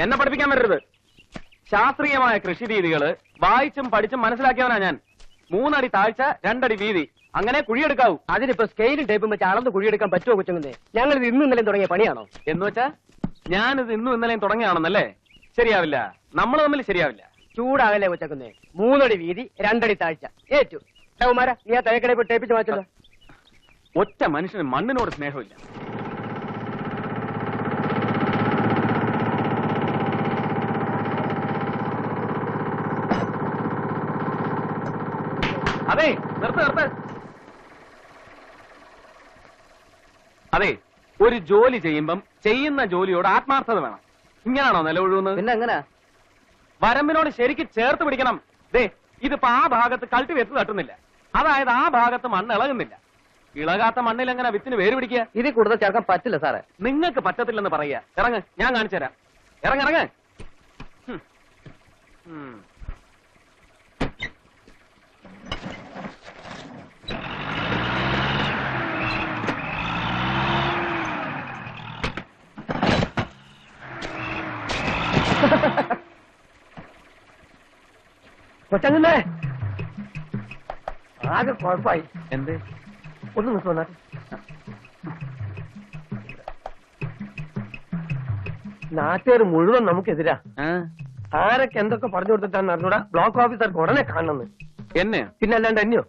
എന്നെ പഠിപ്പിക്കാൻ വരരുത്. ശാസ്ത്രീയമായ കൃഷി രീതികള് വായിച്ചും പഠിച്ചും മനസ്സിലാക്കിയവനാ ഞാൻ. 3 അടി താഴ്ച 2 അടി വീതി, അങ്ങനെ കുഴിയെടുക്കാവൂ. അതിനിപ്പോ സ്കെയിലും ടേപ്പും വെച്ച് അളന്ന് കുഴിയെടുക്കാൻ പറ്റുമോ കൊച്ചുങ്ങന്നേ? ഞങ്ങളിത് ഇന്നും ഇന്നലെയും തുടങ്ങിയ പണിയാണോ? എന്ന് വെച്ചാ ഞാനിത് ഇന്നും ഇന്നലെയും തുടങ്ങിയാണെന്നല്ലേ? ശരിയാവില്ല, നമ്മൾ തമ്മിൽ ശരിയാവില്ല. ചൂടാകല്ലേ കൊച്ചക്കുന്നേ? 3 അടി വീതി 2 അടി താഴ്ച ഏറ്റു. കുമാര, നീ ആ തേക്കടയിൽ പോയി ടേപ്പിച്ച് മാറ്റല്ലോ. ഒറ്റ മനുഷ്യന് മണ്ണിനോട് സ്നേഹമില്ല. അതെ, നിർത്ത്. അതെ, ഒരു ജോലി ചെയ്യുമ്പം ചെയ്യുന്ന ജോലിയോട് ആത്മാർത്ഥത വേണം. ഇങ്ങനാണോ നിലകൊഴുകുന്നത്? പിന്നെ എങ്ങനെ? വരമ്പിനോട് ശരിക്ക് ചേർത്ത് പിടിക്കണം. ഇതിപ്പോ ആ ഭാഗത്ത് കൾട്ടിവേറ്റ് തട്ടുന്നില്ല, അതായത് ആ ഭാഗത്ത് മണ്ണ് ഇളകുന്നില്ല. ഇളകാത്ത മണ്ണിൽ എങ്ങനെ വിത്തിന് വേര് പിടിക്കുക? ഇതിൽ കൂടുതൽ ചേർക്കാൻ പറ്റില്ല സാറേ. നിങ്ങൾക്ക് പറ്റത്തില്ലെന്ന് പറയാ. ഇറങ്ങ്, ഞാൻ കാണിച്ചു തരാം. ഇറങ്ങ്. കൊച്ചങ്ങന്നേ, ആകെ കുഴപ്പമായി. എന്ത്? ഒന്ന് നിൽക്കുന്നാ. നാട്ടുകാർ മുഴുവൻ നമുക്കെതിരാ. ആരൊക്കെ എന്തൊക്കെ പറഞ്ഞു കൊടുത്തിട്ടാന്ന് അറിഞ്ഞൂടാ. ബ്ലോക്ക് ഓഫീസർക്ക് ഉടനെ കാണണമെന്ന്. എന്നെ? പിന്നെ അല്ലാണ്ട് എന്നെയോ?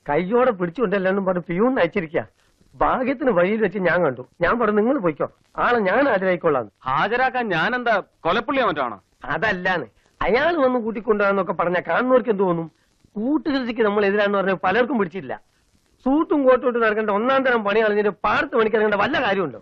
കയ്യോടെ പിടിച്ചുകൊണ്ടല്ലാണ്ടും പറഞ്ഞു പിയൂൺ അയച്ചിരിക്കുക. ഭാഗ്യത്തിന് വഴിയിൽ വെച്ച് ഞാൻ കണ്ടു. ഞാൻ പറഞ്ഞു നിങ്ങൾ പോയിക്കോ, ആളെ ഞാൻ ഹാജരായിക്കൊള്ളാന്ന്. ഹാജരാക്കാൻ ഞാൻ എന്താ കൊലപ്പുള്ളിയോ മറ്റാണോ? അതല്ലാന്ന്, അയാൾ വന്ന് കൂട്ടിക്കൊണ്ടുവരാന്നൊക്കെ പറഞ്ഞാൽ കാണുന്നവർക്ക് എന്ത് തോന്നും? കൂട്ടുകൃഷിക്ക് നമ്മൾ എതിരാന്ന് പറഞ്ഞ പലർക്കും പിടിച്ചില്ല. സൂട്ടും കോട്ടും ഇട്ട് നടക്കേണ്ട 1-ാം തരം പണി കളഞ്ഞിട്ട് പാടത്ത് പണിക്കിറങ്ങേണ്ട വല്ല കാര്യമുണ്ടോ?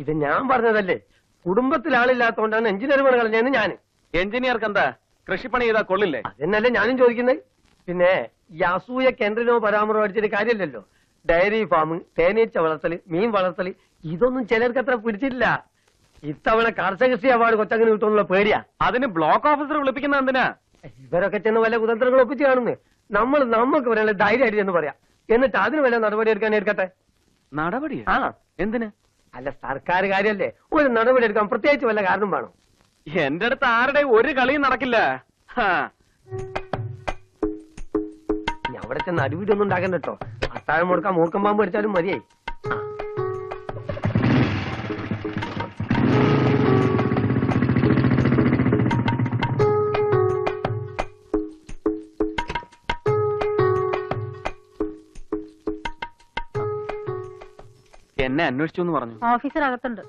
ഇത് ഞാൻ പറഞ്ഞതല്ലേ. കുടുംബത്തിൽ ആളില്ലാത്തതുകൊണ്ടാണ് എഞ്ചിനീയർ പണി കളഞ്ഞതെന്ന് ഞാൻ. എഞ്ചിനീയർക്ക് എന്താ കൃഷിപ്പണി ചെയ്താൽ കൊള്ളില്ലേ? അതെന്നല്ലേ ഞാനും ചോദിക്കുന്നത്. പിന്നെ ഈ അസൂയ കേന്ദ്രനോ പരാമർശം അടിച്ചിട്ട് കാര്യമില്ലല്ലോ. ഡയറി ഫാം, തേനീച്ച വളർത്തല്, മീൻ വളർത്തല്, ഇതൊന്നും ചിലർക്ക് അത്ര പിടിച്ചില്ല. ഇത്തവണ കർഷകശ്രീ അവാർഡ് കൊച്ചങ്ങനെ കിട്ടുമെന്നുള്ള പേടിയാ. അതിന് ബ്ലോക്ക് ഓഫീസർ വിളിപ്പിക്കുന്ന എന്തിനാ? ഇവരൊക്കെ ചെന്ന് വല്ല കുതന്ത്രങ്ങൾ ഒപ്പിച്ച് കാണുന്നു. നമുക്ക് പറയാനുള്ള ധൈര്യമായിട്ട് എന്ന് പറയാം. എന്നിട്ട് അതിന് വല്ല നടപടി എടുക്കാൻ എടുക്കട്ടെ. നടപടി? ആ, എന്തിന്? അല്ല, സർക്കാർ കാര്യല്ലേ, ഒരു നടപടി എടുക്കാൻ പ്രത്യേകിച്ച് വല്ല കാരണം വേണം. എന്റെ അടുത്ത് ആരുടെ ഒരു കളിയും നടക്കില്ല. അവിടെ ചെന്ന് അടിപിടിയൊന്നും ഉണ്ടാക്കണ്ട കേട്ടോ. അത്താഴം മുടക്കാൻ മൂർക്കം പാമ്പ് അടിച്ചാലും മതിയായി. എന്നെ അന്വേഷിച്ചു എന്ന് പറഞ്ഞു. ഓഫീസർ അകത്തുണ്ട്.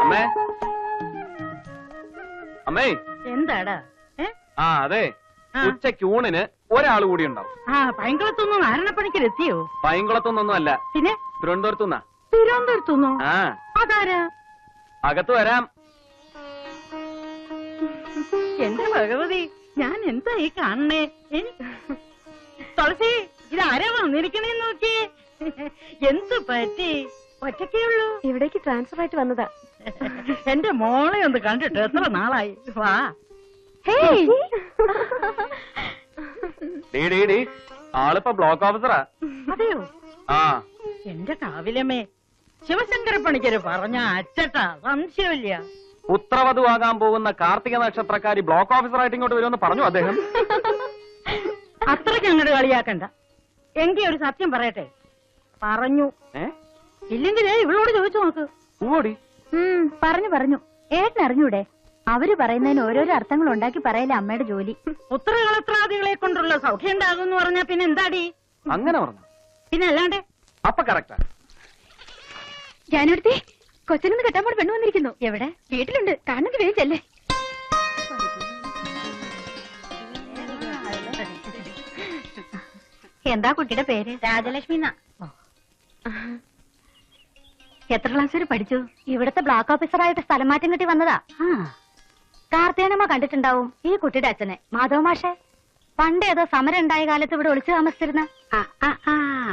അമ്മേ, അമ്മേ. എന്താടാ? ആ അതെ, ഉച്ചയ്ക്ക് ഊണിന് ഒരാൾ കൂടി ഉണ്ടാവും. പൈങ്കുളത്തൊന്നും നാരായണപ്പണിക്കർ എത്തിയോ? പൈങ്കുളത്തൊന്നും അല്ല, പിന്നെ തിരുവനന്തപുരത്തുനിന്നാ. തിരുവനന്തപുരത്തുനിന്നോ? ആ, അതാരാ? അകത്ത് വരാം. എന്റെ ഭഗവതി, ഞാൻ എന്താ ഈ കാണണേ? തുളസി, ഇതാരാ വന്നിരിക്കണേന്ന് നോക്കിയേ. എന്ത് പറ്റി? ഒറ്റക്കേ ഉള്ളൂ? ഇവിടേക്ക് ട്രാൻസ്ഫർ ആയിട്ട് വന്നതാ. എന്റെ മോളെ ഒന്ന് കണ്ടിട്ട് എത്ര നാളായി. വാ. ആളിപ്പോ ബ്ലോക്ക് ഓഫീസറാ. അതെയോ? ആ. എന്റെ കാവിലമ്മേ, ശിവശങ്കര പണിക്കര് പറഞ്ഞ അച്ചട്ടാ, സംശയമില്ല. പുത്രവധുവാകാൻ പോകുന്ന കാർത്തിക നക്ഷത്രക്കാരി ബ്ലോക്ക് ഓഫീസറായിട്ട് ഇങ്ങോട്ട് വരുമെന്ന് പറഞ്ഞു അദ്ദേഹം. അത്രയ്ക്ക് അങ്ങോട്ട് കളിയാക്കണ്ട. എങ്കി ഒരു സത്യം പറയട്ടെ. പറഞ്ഞു. ഇല്ലെങ്കിലേ ഇവളോട് ചോദിച്ചു നോക്ക്. ഓടി പറഞ്ഞു ഏട്ടൻ അറിഞ്ഞൂടെ? അവര് പറയുന്നതിന് ഓരോരോ അർത്ഥങ്ങൾ ഉണ്ടാക്കി പറയല അമ്മയുടെ ജോലി. ഉത്തരകളത്രാദികളെ കൊണ്ടുള്ള സൗഖ്യം ഉണ്ടാകും എന്ന് പറഞ്ഞാ പിന്നെ എന്താടി? അങ്ങനെ പറഞ്ഞു. പിന്നെ അല്ലാണ്ട് അപ്പൊ കറക്റ്റാ. ഞാനൊരുത്തി കൊച്ചനൊന്ന് കെട്ടാൻ പോട് പെണ്ണു വന്നിരിക്കുന്നു. എവിടെ? വീട്ടിലുണ്ട്. കാണുന്നെങ്കിൽ വേവിച്ചല്ലേ. എന്താ കുട്ടിയുടെ പേര്? രാജലക്ഷ്മി. എത്ര ക്ലാസ് വരെ പഠിച്ചു? ഇവിടത്തെ ബ്ലോക്ക് ഓഫീസറായിട്ട് സ്ഥലം മാറ്റം കിട്ടി വന്നതാ. കാർത്തികനമ്മ കണ്ടിട്ടുണ്ടാവും ഈ കുട്ടിയുടെ അച്ഛനെ, മാധവ മാഷെ. പണ്ട് ഏതോ സമരം ഉണ്ടായ കാലത്ത് ഇവിടെ ഒളിച്ചു താമസിച്ചിരുന്ന.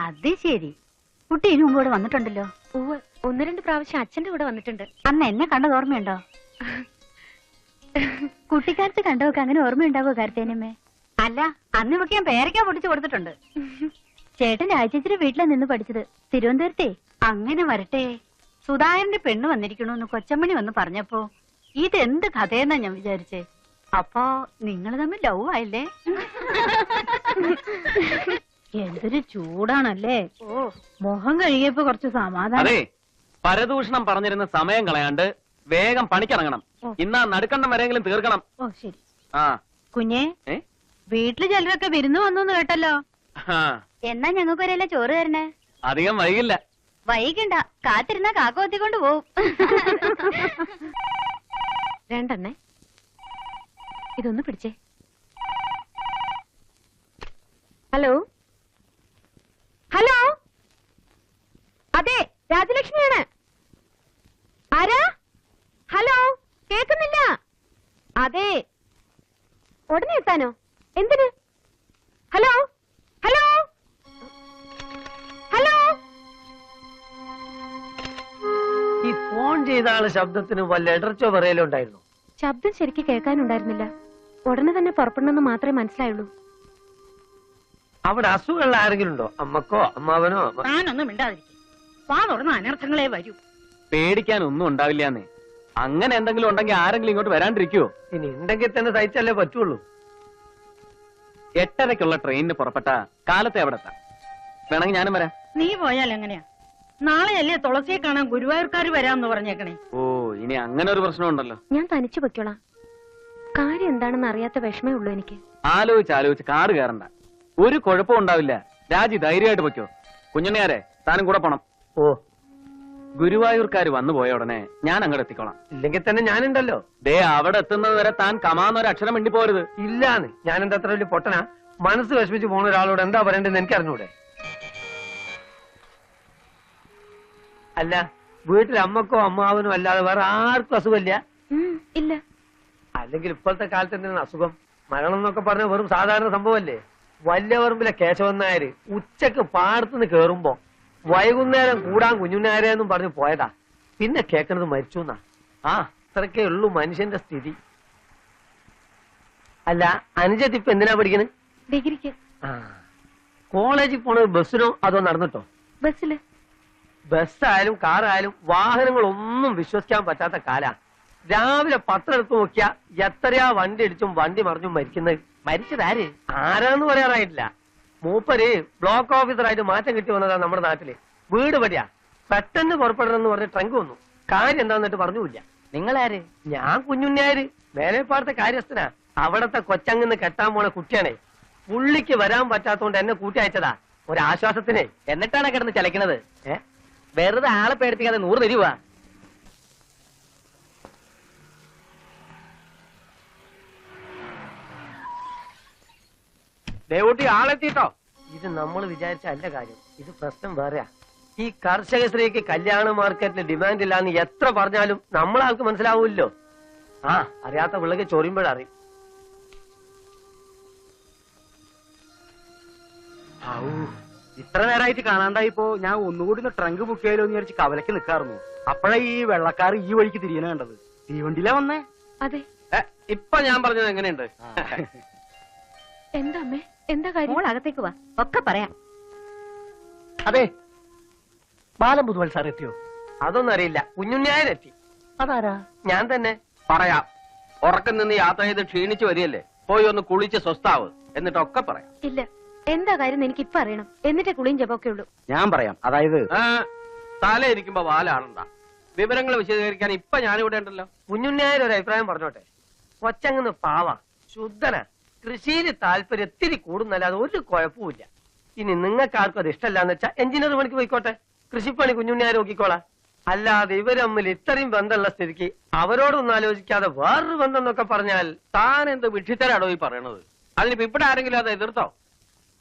അത് ശരി. കുട്ടി ഇതിനു മുമ്പ് ഇവിടെ വന്നിട്ടുണ്ടല്ലോ. ഉവ്വ്, 1-2 പ്രാവശ്യം അച്ഛന്റെ കൂടെ വന്നിട്ടുണ്ട്. അന്ന് എന്നെ കണ്ടത് ഓർമ്മയുണ്ടോ? കുട്ടിക്കാലത്ത് കണ്ടവർക്ക് അങ്ങനെ ഓർമ്മയുണ്ടാവോ കാർത്തേനമ്മേ? അല്ല, അന്ന് ഇവക്ക് ഞാൻ പേരയ്ക്ക പൊട്ടിച്ചു കൊടുത്തിട്ടുണ്ട്. ചേട്ടൻ രാജേച്ചിയുടെ വീട്ടിലാണ് നിന്ന് പഠിച്ചത്, തിരുവനന്തപുരത്തെ. അങ്ങനെ വരട്ടെ. സുധാകരന്റെ പെണ്ണ് വന്നിരിക്കണോന്ന് കൊച്ചമ്മണി വന്ന് പറഞ്ഞപ്പോ ഇതെന്ത് കഥയെന്നാ ഞാൻ വിചാരിച്ചേ. അപ്പോ നിങ്ങൾ തമ്മിൽ ലവ് ആയില്ലേ? എന്തൊരു ചൂടാണല്ലേ. ഓ, മുഖം കഴുകിയപ്പോ കുറച്ച് സമാധാനം. അതെ, പരദൂഷണം പറഞ്ഞിരുന്ന സമയം കളയാണ്ട് വേഗം പണിക്കിറങ്ങണം. ഇന്നാ നടുക്കണ്ടം വരെയെങ്കിലും തീർക്കണം. ഓ ശരി. ആ കുഞ്ഞേ, ഏ വീട്ടില് ചിലരൊക്കെ വിരുന്ന് വന്നു കേട്ടല്ലോ. ആ, എന്നാ ഞങ്ങൾക്കൊരല്ല ചോറ് തരണേ. അധികം വൈകില്ല. വൈകണ്ട, കാത്തിരുന്ന കാക്ക ഒത്തിക്കൊണ്ട് പോവും. രണ്ടെണ്ണേ, ഇതൊന്ന് പിടിച്ചേ. ഹലോ ഹലോ, അതെ രാജലക്ഷ്മിയാണ്. ആരാ? ഹലോ, കേൾക്കുന്നില്ല. അതെ, ഉടനെ എത്താനോ? എന്തിന്? Hello hello hello. ഈ ഫോൺ ചെയ്ത ആള് ശബ്ദത്തിന് വല്ല ഇടർച്ചോ പറയലോ ഉണ്ടായിരുന്നു? ശബ്ദം ശരിക്ക് കേൾക്കാനുണ്ടായിരുന്നില്ല. ഉടനെ തന്നെ പുറപ്പെടണമെന്ന് മാത്രമേ മനസ്സിലായുള്ളൂ. അവിടെ അസുഖമുള്ള ആരെങ്കിലും ഉണ്ടോ? അമ്മക്കോ അമ്മാവനോ? താനൊന്നും മിണ്ടാതിരിക്കും. വാ തുറന്ന അനർത്ഥങ്ങളെ വരൂ. പേടിക്കാനൊന്നും ഉണ്ടാവില്ലാന്നേ. അങ്ങനെ എന്തെങ്കിലും ഉണ്ടെങ്കിൽ ആരെങ്കിലും ഇങ്ങോട്ട് വരാണ്ടിരിക്കുവോ? ഇനി ഉണ്ടെങ്കിൽ തന്നെ സഹിച്ചല്ലേ പറ്റുള്ളൂ. 8:30-ക്കുള്ള ട്രെയിനിന് പുറപ്പെട്ട കാലത്തെ അവിടെ എത്താം. വേണമെങ്കിൽ ഞാനും വരാം. നീ പോയാൽ എങ്ങനെയാ? നാളെയല്ലേ തുളസിയെ കാണാൻ ഗുരുവായൂർക്കാർ വരാമെന്ന് പറഞ്ഞേക്കണേ. ഓ, ഇനി അങ്ങനെ ഒരു പ്രശ്നമുണ്ടല്ലോ. ഞാൻ തനിച്ചു പൊയ്ക്കോളാം. കാര്യം എന്താണെന്ന് അറിയാത്ത വിഷമേ ഉള്ളൂ എനിക്ക്. ആലോചിച്ച് കാട് കയറണ്ട. ഒരു കുഴപ്പവും ഉണ്ടാവില്ല. രാജി ധൈര്യമായിട്ട് പൊയ്ക്കോ. കുഞ്ഞുണ്ണിയാരെ, താനും കൂടെ പോണം. ഓ, ഗുരുവായൂർക്കാർ വന്നു പോയ ഉടനെ ഞാൻ അങ്ങോട്ട് എത്തിക്കോളാം. ഇല്ലെങ്കിൽ തന്നെ ഞാനുണ്ടല്ലോ. ദേ, അവിടെ എത്തുന്നത് വരെ താൻ കമാന്നൊരു അക്ഷരം മിണ്ടി പോരുത്. ഇല്ലാന്ന്. ഞാൻ എന്താ അത്ര വലിയ പൊട്ടനാ? മനസ്സ് വിഷമിച്ച് പോണ ഒരാളോട് എന്താ പറയണ്ടെന്ന് എനിക്ക് അറിഞ്ഞൂടെ? അല്ല, വീട്ടിൽ അമ്മക്കോ അമ്മാവനോ അല്ലാതെ വേറെ ആർക്കും അസുഖമില്ല? ഇല്ല. അല്ലെങ്കിൽ ഇപ്പോഴത്തെ കാലത്ത് എന്തിനാണ് അസുഖം? മരണം എന്നൊക്കെ പറഞ്ഞ വെറും സാധാരണ സംഭവമല്ലേ? വല്യപറമ്പിലെ കേശവൻ നായര് ഉച്ചക്ക് പാടത്തുനിന്ന് കേറുമ്പോ വൈകുന്നേരം കൂടാൻ കുഞ്ഞുനായരെന്നും പറഞ്ഞു പോയതാ. പിന്നെ കേൾക്കണത് മരിച്ചു എന്നാ. ആ, അത്രക്കേ ഉള്ളൂ മനുഷ്യന്റെ സ്ഥിതി. അല്ല, അനുജത്ത് ഇപ്പൊ എന്തിനാ പഠിക്കണേ? ഡിഗ്രിക്ക്. ആ, കോളേജിൽ പോണത് ബസ്സിനോ അതോ നടന്നിട്ടോ? ബസ്സില്. ബസ്സായാലും കാറായാലും വാഹനങ്ങളൊന്നും വിശ്വസിക്കാൻ പറ്റാത്ത കാലാ. രാവിലെ പത്രം എടുത്ത് നോക്കിയാ എത്രയാ വണ്ടി ഇടിച്ചും വണ്ടി മറിഞ്ഞും മരിക്കുന്നത്. മരിച്ചതാര് ആരാന്ന് പറയാറായിട്ടില്ല. മൂപ്പര് ബ്ലോക്ക് ഓഫീസറായിട്ട് മാറ്റം കിട്ടി വന്നതാ നമ്മുടെ നാട്ടില്. വീട് പടിയാ. പെട്ടെന്ന് പുറപ്പെടണമെന്ന് പറഞ്ഞ് ട്രങ്ക് വന്നു. കാര്യം എന്താന്നിട്ട് പറഞ്ഞില്ല. നിങ്ങളാര്? ഞാൻ കുഞ്ഞുണ്ണിയാര്, മേലേപ്പാടത്തെ കാര്യസ്ഥനാ. അവിടത്തെ കൊച്ചങ്ങന്ന് കെട്ടാൻ പോണ കുട്ടിയാണേ. പുള്ളിക്ക് വരാൻ പറ്റാത്തോണ്ട് എന്നെ കൂട്ടി അയച്ചതാ ഒരാശ്വാസത്തിനെ. എന്നിട്ടാണ് കിടന്ന് ചലക്കണത്. ഏ, വെറുതെ ആളെ പേടിപ്പിക്കാതെ 100 തരുവാ. ദേവൂട്ടി, ആളെത്തിട്ടോ? ഇത് നമ്മൾ വിചാരിച്ച അല്ല കാര്യം. ഇത് പ്രശ്നം വേറെയാ. ഈ കർഷക സ്ത്രീക്ക് കല്യാണ മാർക്കറ്റിൽ ഡിമാൻഡ് ഇല്ലാന്ന് എത്ര പറഞ്ഞാലും നമ്മളാൾക്ക് മനസ്സിലാവൂല്ലോ. ആ, അറിയാത്ത പിള്ളക്ക് ചൊറിയുമ്പോഴറിയും. ഇത്ര നേരമായിട്ട് കാണാണ്ടായിപ്പോ ഞാൻ ഒന്നുകൂടി ട്രങ്ക് ബുക്ക് ചെയ്യലോ എന്ന് വിചാരിച്ച് കവലക്ക് നിൽക്കാറുന്നു. അപ്പോഴേ ഈ വെള്ളക്കാർ ഈ വഴിക്ക് തിരിയണ കണ്ടത്. തീവണ്ടിയിലാ വന്നേ. അതെ. ഇപ്പൊ ഞാൻ പറഞ്ഞത് എങ്ങനെയുണ്ട്? എന്താ അമ്മേ, എന്താ കാര്യം? മോൾ അകത്തേക്ക് വാ, ഒക്കെ പറയാം. അതെ, ബാലം പുതുവൽ സാർ എത്തിയോ? അതൊന്നും അറിയില്ല. കുഞ്ഞുണ്ണിയായനെത്തി. അതാരാ? ഞാൻ തന്നെ. പറയാം. ഉറക്കം നിന്ന് യാത്ര ചെയ്ത് ക്ഷീണിച്ചു വരികയല്ലേ, പോയി ഒന്ന് കുളിച്ച് സ്വസ്ഥാവ്, എന്നിട്ടൊക്കെ പറയാം. ഇല്ല, എന്താ കാര്യം എനിക്ക് ഇപ്പൊ അറിയണം. എന്നിട്ടേ കുളിയും ജപമൊക്കെ ഉള്ളൂ. ഞാൻ പറയാം. അതായത് തലയിരിക്കുമ്പോ വാലാണണ്ട. വിവരങ്ങൾ വിശദീകരിക്കാൻ ഇപ്പൊ ഞാനിവിടെ ഉണ്ടല്ലോ. കുഞ്ഞുണ്ണിയായ ഒരു അഭിപ്രായം പറഞ്ഞോട്ടെ. കൊച്ചങ്ങന്ന് പാവ, ശുദ്ധന, കൃഷിയിൽ താല്പര്യം ഇത്തിരി കൂടുന്നല്ലാതെ ഒരു കുഴപ്പമില്ല. ഇനി നിങ്ങൾക്കാർക്കും അത് ഇഷ്ടമല്ലാന്ന് വെച്ചാൽ എഞ്ചിനീയർ പണിക്ക് പോയിക്കോട്ടെ. കൃഷിപ്പണി കുഞ്ഞുണ്ണിയായ നോക്കിക്കോളാം. അല്ലാതെ ഇവർ തമ്മിൽ ഇത്രയും ബന്ധമുള്ള സ്ഥിതിക്ക് അവരോടൊന്നും ആലോചിക്കാതെ വേറൊരു ബന്ധം എന്നൊക്കെ പറഞ്ഞാൽ താൻ എന്ത് വിഡ്ഢിത്തരാടോ ഈ പറയണത്? അതിനിപ്പോ ഇവിടെ ആരെങ്കിലും അത് എതിർത്തോ?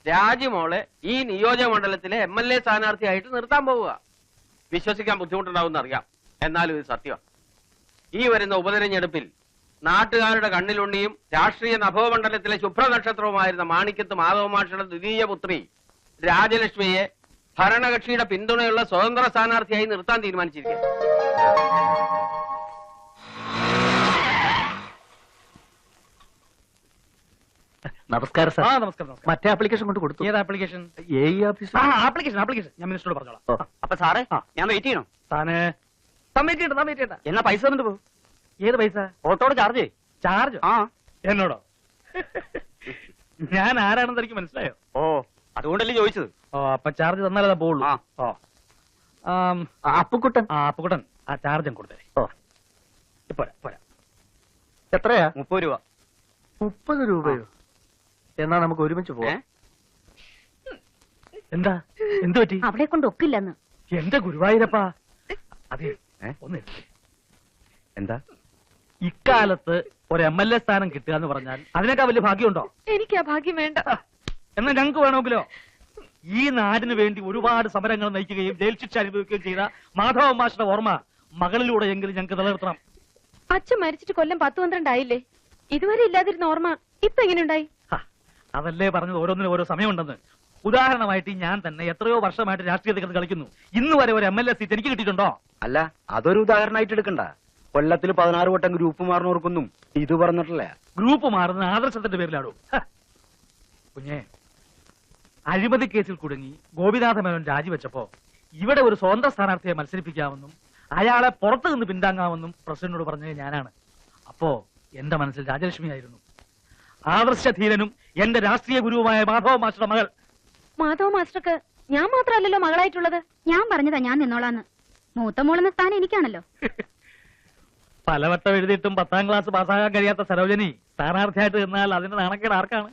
രാജ്യമോളെ ഈ നിയോജക മണ്ഡലത്തിലെ MLA സ്ഥാനാർത്ഥിയായിട്ട് നിർത്താൻ പോവുക. വിശ്വസിക്കാൻ ബുദ്ധിമുട്ടുണ്ടാവും അറിയാം, എന്നാലും ഇത് സത്യമാണ്. ഈ വരുന്ന ഉപതെരഞ്ഞെടുപ്പിൽ നാട്ടുകാരുടെ കണ്ണിലുണ്ണിയും രാഷ്ട്രീയ നഭോമണ്ഡലത്തിലെ ശുഭ്രനക്ഷത്രവുമായിരുന്ന മാണിക്യത്ത് മാധവമാഷയുടെ ദ്വിതീയ പുത്രി രാജലക്ഷ്മിയെ ഭരണകക്ഷിയുടെ പിന്തുണയുള്ള സ്വതന്ത്ര സ്ഥാനാർത്ഥിയായി നിർത്താൻ തീരുമാനിച്ചിരിക്കുക. നമസ്കാരം സാർ. നമസ്കാരം. മറ്റേ ആപ്ലിക്കേഷൻ കൊണ്ട് കൊടുത്തു. ഏത് ആപ്ലിക്കേഷൻ? ഓഫീസ്. ആപ്ലിക്കേഷൻ ഞാൻ മിനിസ്റ്ററോട് പറഞ്ഞോളാം. അപ്പൊ സാറേ ഞാൻ വെയിറ്റ് ചെയ്യണോ? താന് സമ്മതിച്ചിട്ട് എന്നാ പൈസ തന്നിട്ട് പോകും. ഏത് പൈസ? ഓട്ടോയുടെ ചാർജ്. ചാർജ്? ആ എന്നോടോ? ഞാൻ ആരാണെന്ന് എനിക്ക് മനസ്സിലായോ? ഓ അതുകൊണ്ടല്ലേ ചോദിച്ചത്. ഓ അപ്പൊ ചാർജ് തന്നാലേ പോവുള്ളൂ. ആ. ഓ അപ്പുക്കുട്ടൻ. അപ്പുകുട്ടൻ ആ ചാർജും കൊടുത്തേ. ഓ പോരാ. എത്രയാ? 30 രൂപ. 30 രൂപയോ? എന്നാ നമുക്ക് ഒരുമിച്ച് പോവാം. എന്താ എന്ത് പറ്റി? അവളെ കൊണ്ട് ഒക്കില്ലെന്ന്. എന്റെ ഗുരുവായൂരപ്പാ. അതെ ഒന്ന് എന്താ ഇക്കാലത്ത് ഒരു MLA സ്ഥാനം കിട്ടുക എന്ന് പറഞ്ഞാൽ അതിനേക്കാൾ വലിയ ഭാഗ്യമുണ്ടോ? എനിക്ക് ആ ഭാഗ്യം വേണ്ട. എന്നാൽ ഞങ്ങൾക്ക് വേണമെങ്കിലോ? ഈ നാടിന് വേണ്ടി ഒരുപാട് സമരങ്ങൾ നയിക്കുകയും ജയിൽ ശിക്ഷ അനുഭവിക്കുകയും ചെയ്ത മാധവ മാഷിന്റെ ഓർമ്മ മകളിലൂടെ എങ്കിലും ഞങ്ങൾക്ക് നിലനിർത്തണം. അച്ഛൻ മരിച്ചിട്ട് കൊല്ലം 10-12 ആയില്ലേ? ഇതുവരെ ഇല്ലാതിരുന്ന ഓർമ്മ ഇപ്പൊ എങ്ങനെയുണ്ടായി? അതല്ലേ പറഞ്ഞത് ഓരോന്നിനും ഓരോ സമയമുണ്ടെന്ന്. ഉദാഹരണമായിട്ട് ഞാൻ തന്നെ എത്രയോ വർഷമായിട്ട് രാഷ്ട്രീയത്തിൽ കളിക്കുന്നു. ഇന്ന് വരെ ഒരു MLA സീറ്റ് എനിക്ക് കിട്ടിയിട്ടുണ്ടോ? അല്ല അതൊരു ഉദാഹരണമായിട്ട് എടുക്കണ്ട. കൊല്ലത്തിൽ 16 വട്ടം ഗ്രൂപ്പ് മാറുന്നവർക്കൊന്നും ഇത് പറഞ്ഞിട്ടില്ല. ഗ്രൂപ്പ് മാറുന്ന ആദർശത്തിന്റെ പേരിലാടോ. കുഞ്ഞേ, അഴിമതി കേസിൽ കുടുങ്ങി ഗോപിനാഥ മേനോൻ രാജിവെച്ചപ്പോ ഇവിടെ ഒരു സ്വതന്ത്ര സ്ഥാനാർത്ഥിയെ മത്സരിപ്പിക്കാമെന്നും അയാളെ പുറത്തു നിന്ന് പിന്താങ്ങാമെന്നും പ്രസിഡന്റിനോട് പറഞ്ഞത് ഞാനാണ്. അപ്പോ എന്റെ മനസ്സിൽ രാജലക്ഷ്മിയായിരുന്നു. ആദർശധീരനും എന്റെ രാഷ്ട്രീയ ഗുരുവുമായ മാധവ മാസ്റ്ററുടെ മകൾ. മാധവ മാസ്റ്റർക്ക് ഞാൻ മാത്രമല്ലല്ലോ മകളായിട്ടുള്ളത്. ഞാൻ പറഞ്ഞതാ ഞാൻ നിന്നോളാന്ന്. മൂത്ത മോളെന്ന സ്ഥാനം എനിക്കാണല്ലോ. പലവട്ടം എഴുതിയിട്ടും 10ാം ക്ലാസ് പാസ്സാകാൻ കഴിയാത്ത സരോജനി സ്ഥാനാർത്ഥിയായിട്ട് നിന്നാൽ അതിന്റെ നാണക്കേട് ആർക്കാണ്?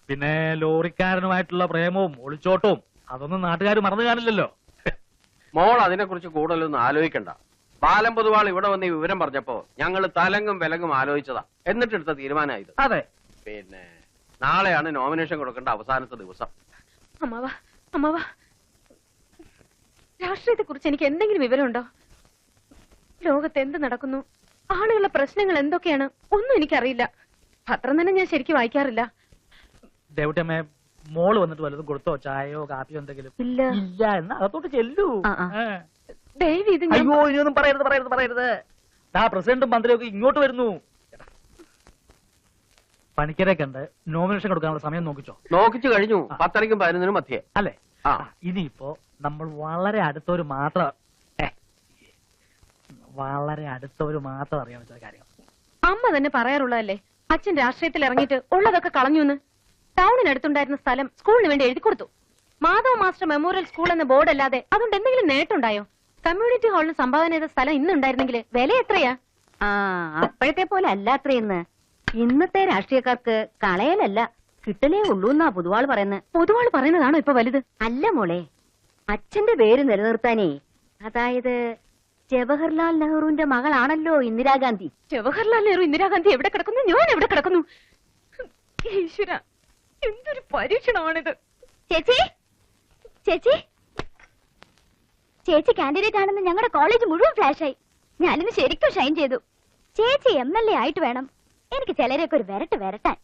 പിന്നെ ലോറിക്കാരനുമായിട്ടുള്ള പ്രേമവും ഒളിച്ചോട്ടവും അതൊന്നും നാട്ടുകാർ മറന്നു കാണില്ലല്ലോ. മോൾ അതിനെക്കുറിച്ച് കൂടുതലൊന്നും ആലോചിക്കണ്ട. ബാലം പൊതുവാൾ ഇവിടെ വന്ന് ഈ വിവരം പറഞ്ഞപ്പോ ഞങ്ങൾ തലങ്ങും വിലങ്ങും ആലോചിച്ചതാ. എന്നിട്ടെടുത്ത തീരുമാനമായത്. അതെ. പിന്നെ നാളെയാണ് നോമിനേഷൻ കൊടുക്കേണ്ട അവസാനത്തെ ദിവസം. അമ്മാവ രാഷ്ട്രീയത്തെ കുറിച്ച് എനിക്ക് എന്തെങ്കിലും വിവരമുണ്ടോ? ലോകത്ത് എന്ത് നടക്കുന്നു, ആളുകളുടെ പ്രശ്നങ്ങൾ എന്തൊക്കെയാണ്, ഒന്നും എനിക്കറിയില്ല. പത്രം തന്നെ ഞാൻ ശരിക്കും വായിക്കാറില്ല. ദേവട്ടമ്മേ, മോള് വന്നിട്ട് വല്ലതും കൊടുത്തോ? ചായയോ കാപ്പിയോ എന്തെങ്കിലും? ഇല്ല. ഇല്ല എന്നാ അകത്തോട്ട് ചെല്ലൂ. ദയവ് ഇത് അയ്യോ ഇനിയൊന്നും പറയരുത്. ആ പ്രസിഡന്റും മന്ത്രിയൊക്കെ ഇങ്ങോട്ട് വരുന്നു. പണിക്കരെ കണ്ട് നോമിനേഷൻ കൊടുക്കാനുള്ള സമയം നോക്കിച്ചോ? നോക്കിച്ചു കഴിഞ്ഞു. 10:30ക്കും 11നും മധ്യേ. അല്ലേ? ഇനിയിപ്പോ നമ്മൾ വളരെ അടുത്തവര് മാത്രം അറിയാൻ വെച്ച കാര്യം. അമ്മ തന്നെ പറയാറുള്ളതല്ലേ, അച്ഛൻ രാഷ്ട്രീയത്തിൽ ഇറങ്ങിയിട്ട് ഉള്ളതൊക്കെ കളഞ്ഞു. ടൗണിനടുത്തുണ്ടായിരുന്ന സ്ഥലം സ്കൂളിന് വേണ്ടി എഴുതി കൊടുത്തു. മാധവ മാസ്റ്റർ മെമ്മോറിയൽ സ്കൂൾ എന്ന ബോർഡ് അല്ലാതെ അതുകൊണ്ട് എന്തെങ്കിലും നേട്ടമുണ്ടായോ? കമ്മ്യൂണിറ്റി ഹാളിന് സംഭാവന ചെയ്ത സ്ഥലം ഇന്നുണ്ടായിരുന്നെങ്കിൽ വില എത്രയാ? അപ്പോഴത്തെ പോലെ അല്ല അത്രയെന്ന്. ഇന്നത്തെ രാഷ്ട്രീയക്കാർക്ക് കളയലല്ല കിട്ടലേ ഉള്ളൂ എന്നാ പൊതുവാൾ പറയുന്നത്. പൊതുവാൾ പറയുന്നതാണോ ഇപ്പൊ വലുത്? അല്ല മോളെ, അച്ഛന്റെ പേര് നിലനിർത്താനേ. അതായത് ജവഹർലാൽ നെഹ്റുവിന്റെ മകളാണല്ലോ ഇന്ദിരാഗാന്ധി. ജവഹർലാൽ നെഹ്റു ഇന്ദിരാഗാന്ധി എവിടെ കിടക്കുന്നു, ഞാൻ എവിടെ കിടക്കുന്നു? ഈശ്വര, എന്തൊരു പരീക്ഷണമാണിത്. ചേച്ചി ചേച്ചി ചേച്ചി കാൻഡിഡേറ്റ് ആണെന്ന് ഞങ്ങളുടെ കോളേജ് മുഴുവൻ ഫ്ലാഷായി. ഞാനിന്ന് ശരിക്കും ഷൈൻ ചെയ്തു. ചേച്ചി MLA ആയിട്ട് വേണം എനിക്ക് ചിലരെയൊക്കെ ഒരു വരട്ടാൻ.